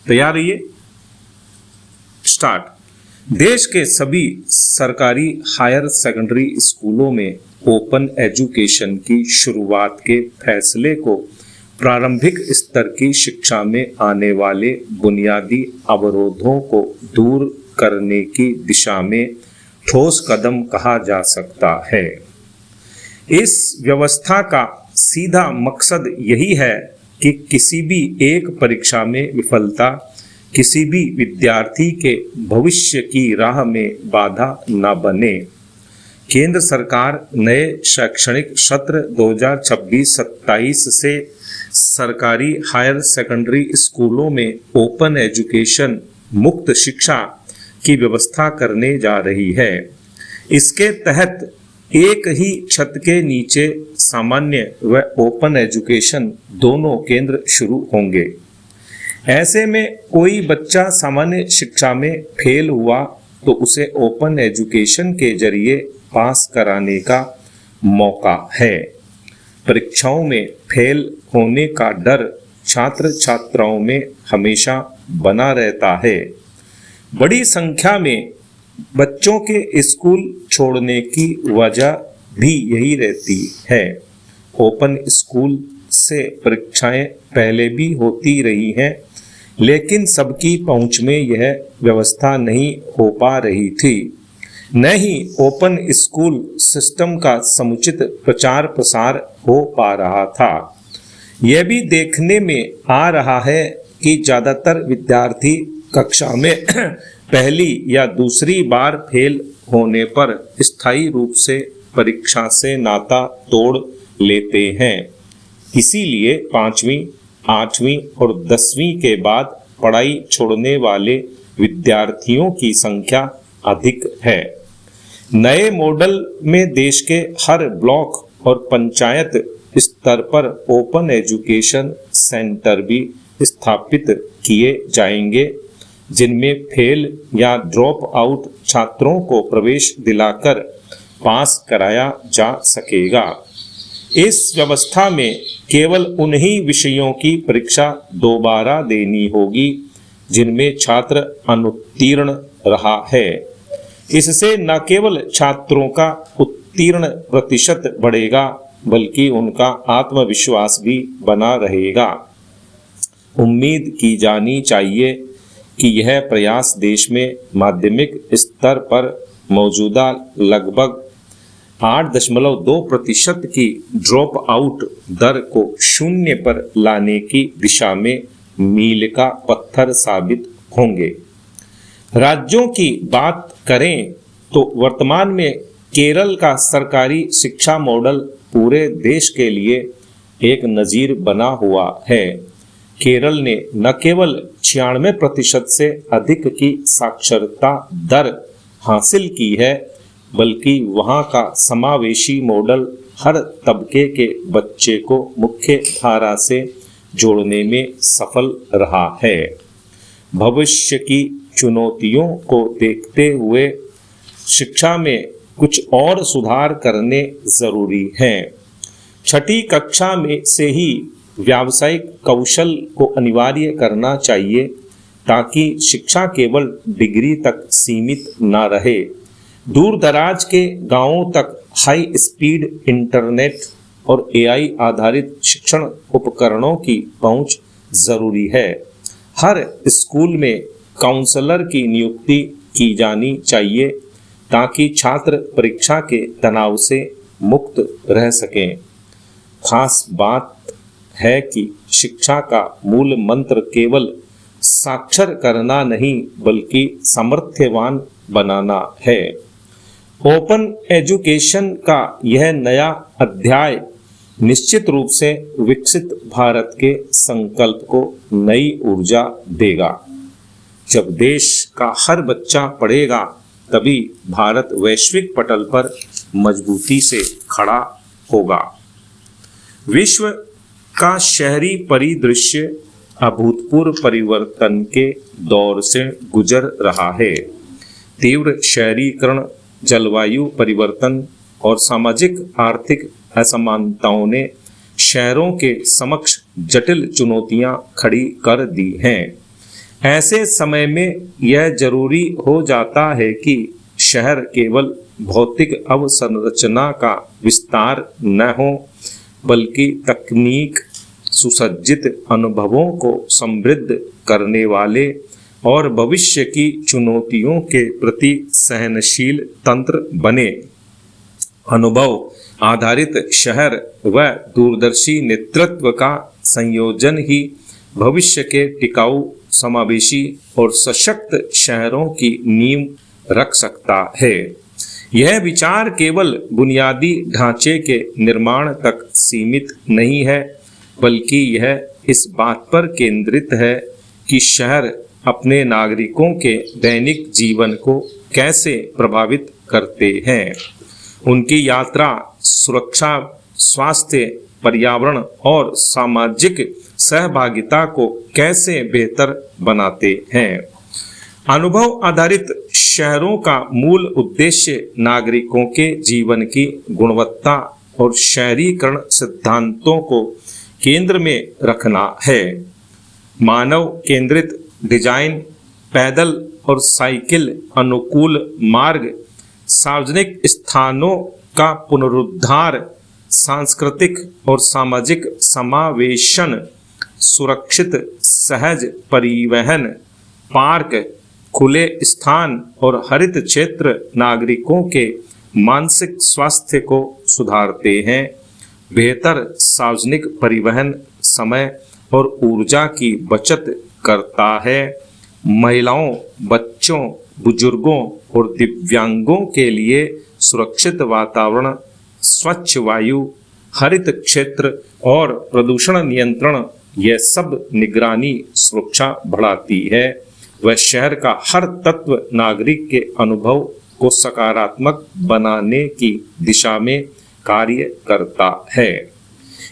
तैयार रहिए, स्टार्ट। देश के सभी सरकारी हायर सेकेंडरी स्कूलों में ओपन एजुकेशन की शुरुआत के फैसले को प्रारंभिक स्तर की शिक्षा में आने वाले बुनियादी अवरोधों को दूर करने की दिशा में ठोस कदम कहा जा सकता है। इस व्यवस्था का सीधा मकसद यही है कि किसी भी एक परीक्षा में विफलता किसी भी विद्यार्थी के भविष्य की राह में बाधा न बने। केंद्र सरकार नए शैक्षणिक सत्र 2026-27 से सरकारी हायर सेकेंडरी स्कूलों में ओपन एजुकेशन मुक्त शिक्षा की व्यवस्था करने जा रही है। इसके तहत एक ही छत के नीचे सामान्य व ओपन एजुकेशन दोनों केंद्र शुरू होंगे। ऐसे में कोई बच्चा सामान्य शिक्षा में फेल हुआ तो उसे ओपन एजुकेशन के जरिए पास कराने का मौका है। परीक्षाओं में फेल होने का डर छात्र छात्राओं में हमेशा बना रहता है। बड़ी संख्या में बच्चों के स्कूल छोड़ने की वजह भी यही रहती है। ओपन स्कूल से परीक्षाएं पहले भी होती रही हैं, लेकिन सबकी पहुंच में यह व्यवस्था नहीं हो पा रही थी। न ही ओपन स्कूल सिस्टम का समुचित प्रचार प्रसार हो पा रहा था। यह भी देखने में आ रहा है कि ज़्यादातर विद्यार्थी कक्षा में पहली या दूसरी बार फेल होने पर स्थायी रूप से परीक्षा से नाता तोड़ लेते हैं। इसीलिए 5वीं, 8वीं और 10वीं के बाद पढ़ाई छोड़ने वाले विद्यार्थियों की संख्या अधिक है। नए मॉडल में देश के हर ब्लॉक और पंचायत स्तर पर ओपन एजुकेशन सेंटर भी स्थापित किए जाएंगे, जिनमें फेल या ड्रॉप आउट छात्रों को प्रवेश दिलाकर पास कराया जा सकेगा। इस व्यवस्था में केवल उन्हीं विषयों की परीक्षा दोबारा देनी होगी जिनमें छात्र अनुत्तीर्ण रहा है। इससे न केवल छात्रों का उत्तीर्ण प्रतिशत बढ़ेगा, बल्कि उनका आत्मविश्वास भी बना रहेगा। उम्मीद की जानी चाहिए कि यह प्रयास देश में माध्यमिक स्तर पर मौजूदा लगभग 8.2% की ड्रॉप आउट दर को शून्य पर लाने की दिशा में मील का पत्थर साबित होंगे। राज्यों की बात करें तो वर्तमान में केरल का सरकारी शिक्षा मॉडल पूरे देश के लिए एक नज़ीर बना हुआ है। केरल ने न केवल 96% से अधिक की साक्षरता दर हासिल की है, बल्कि वहाँ का समावेशी मॉडल हर तबके के बच्चे को मुख्य धारा से जोड़ने में सफल रहा है। भविष्य की चुनौतियों को देखते हुए शिक्षा में कुछ और सुधार करने जरूरी हैं। 6ठी कक्षा में से ही व्यावसायिक कौशल को अनिवार्य करना चाहिए, ताकि शिक्षा केवल डिग्री तक सीमित न रहे। दूर दराज के गांवों तक हाई स्पीड इंटरनेट और एआई आधारित शिक्षण उपकरणों की पहुंच जरूरी है। हर स्कूल में काउंसलर की नियुक्ति की जानी चाहिए, ताकि छात्र परीक्षा के तनाव से मुक्त रह सकें। खास बात है कि शिक्षा का मूल मंत्र केवल साक्षर करना नहीं, बल्कि सामर्थ्यवान बनाना है। ओपन एजुकेशन का यह नया अध्याय निश्चित रूप से विकसित भारत के संकल्प को नई ऊर्जा देगा। जब देश का हर बच्चा पढ़ेगा, तभी भारत वैश्विक पटल पर मजबूती से खड़ा होगा। विश्व का शहरी परिदृश्य अभूतपूर्व परिवर्तन के दौर से गुजर रहा है। तीव्र शहरीकरण, जलवायु परिवर्तन और सामाजिक आर्थिक असमानताओं ने शहरों के समक्ष जटिल चुनौतियां खड़ी कर दी हैं। ऐसे समय में यह जरूरी हो जाता है कि शहर केवल भौतिक अवसंरचना का विस्तार न हो, बल्कि तकनीक सुसज्जित अनुभवों को समृद्ध करने वाले और भविष्य की चुनौतियों के प्रति सहनशील तंत्र बने। अनुभव आधारित शहर व दूरदर्शी नेतृत्व का संयोजन ही भविष्य के टिकाऊ, समावेशी और सशक्त शहरों की नींव रख सकता है। यह विचार केवल बुनियादी ढांचे के निर्माण तक सीमित नहीं है, बल्कि यह इस बात पर केंद्रित है कि शहर अपने नागरिकों के दैनिक जीवन को कैसे प्रभावित करते हैं, उनकी यात्रा, सुरक्षा, स्वास्थ्य, पर्यावरण और सामाजिक सहभागिता को कैसे बेहतर बनाते हैं। अनुभव आधारित शहरों का मूल उद्देश्य नागरिकों के जीवन की गुणवत्ता और शहरीकरण सिद्धांतों को केंद्र में रखना है। मानव केंद्रित डिजाइन, पैदल और साइकिल अनुकूल मार्ग, सार्वजनिक स्थानों का पुनरुद्धार, सांस्कृतिक और सामाजिक समावेशन, सुरक्षित सहज परिवहन, पार्क, खुले स्थान और हरित क्षेत्र नागरिकों के मानसिक स्वास्थ्य को सुधारते हैं। बेहतर सार्वजनिक परिवहन समय और ऊर्जा की बचत करता है। महिलाओं, बच्चों, बुजुर्गों और दिव्यांगों के लिए सुरक्षित वातावरण, स्वच्छ वायु, हरित क्षेत्र और प्रदूषण नियंत्रण, यह सब निगरानी सुरक्षा बढ़ाती है। वह शहर का हर तत्व नागरिक के अनुभव को सकारात्मक बनाने की दिशा में कार्य करता है।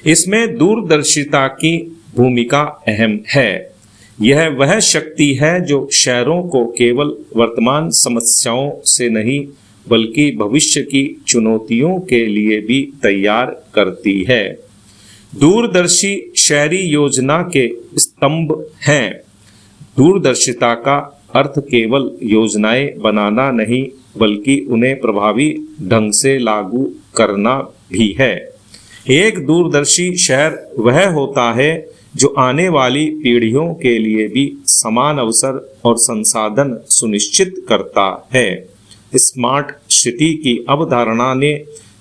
इसमें दूरदर्शिता की भूमिका अहम है। यह वह शक्ति है जो शहरों को केवल वर्तमान समस्याओं से नहीं, बल्कि भविष्य की चुनौतियों के लिए भी तैयार करती है। दूरदर्शी शहरी योजना के स्तंभ हैं। दूरदर्शिता का अर्थ केवल योजनाएं बनाना नहीं, बल्कि उन्हें प्रभावी ढंग से लागू करना भी है। एक दूरदर्शी शहर वह होता है जो आने वाली पीढ़ियों के लिए भी समान अवसर और संसाधन सुनिश्चित करता है। स्मार्ट सिटी की अवधारणा ने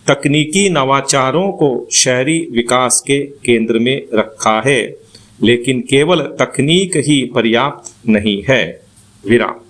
तकनीकी नवाचारों को शहरी विकास के केंद्र में रखा है, लेकिन केवल तकनीक ही पर्याप्त नहीं है। विराम।